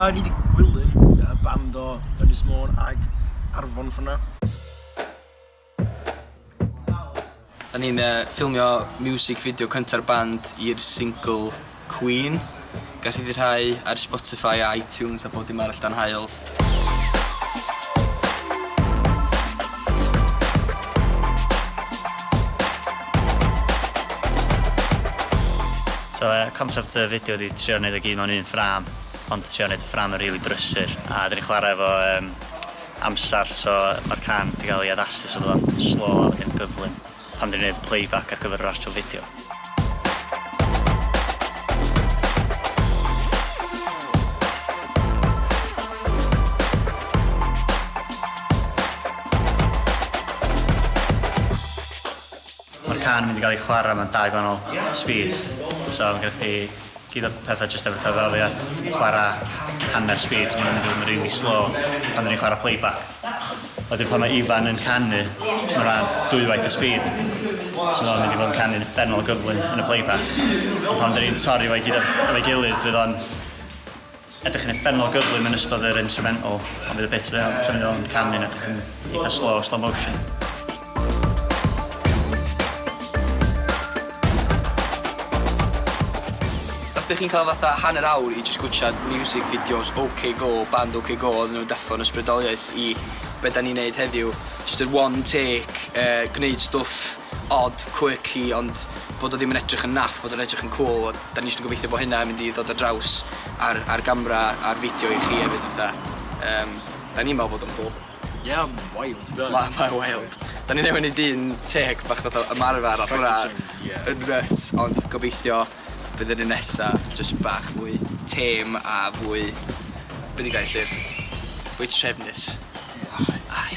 Ni wedi gwylyn band o Ynys Môn ag Arfon ffynna. Da ni'n ffilmio music video cynta'r band i'r single Queen. Gall i ddyrhau ar Spotify a iTunes a bod dim arall dan hael. So, concept y fideo di trio wneud o gyd mewn un ffram, ond trio wneud y ffram yn rili brysur. A dyn ni'n chwarae efo amser, so mae'r can wedi cael ei addasu so bod o'n slow a wedyn gyflym pan dyn ni'n wneud playback ar gyfer yr actual fideo. Mae'r can yn mynd i gael ei chwarae mewn 2 gwahanol speed. So mae'n gyda chi gyd o pethau jyst efo'r cerddoriaeth, chwarae hanner speed, so mae'n mynd i fod yn really slow pan ni'n chwarae playback. Wedyn pan mae Ifan yn canu, mae'n 2 waith y speed. So mae'n mynd i fod yn canu'n uffernol gyflym yn y playback. Ond pan ni'n torri fo'i gyd efo'i gilydd, fydd o'n edrych yn uffernol gyflym yn ystod yr instrumental, ond fydd y bit lle mynd o'n canu'n edrych yn eitha slow motion. Os ydych chi'n cael fatha hanner awr i jyst gwtsiad music videos OK Go, band OK Go, oedden nhw'n deffo yn ysbrydoliaeth i be da ni'n neud heddiw. Just yr one take, gwneud stwff odd, quirky, ond bod o ddim yn edrych yn naff, bod o'n edrych yn cool. Da ni eisiau gobeithio bod hynna yn mynd i ddod ar draws ar gamera, ar fideo i chi hefyd fatha. Da ni'n meddwl bod o'n cool. Yeah, wild, to be honest. Mae'n wild. Da ni'n newid i un take bach fatha ymarfer a hwnna yn nuts, ond gobeithio bydd yn y nesa jyst bach fwy têm a fwy... Be di gael llyr? Fwy trefnus. Ai.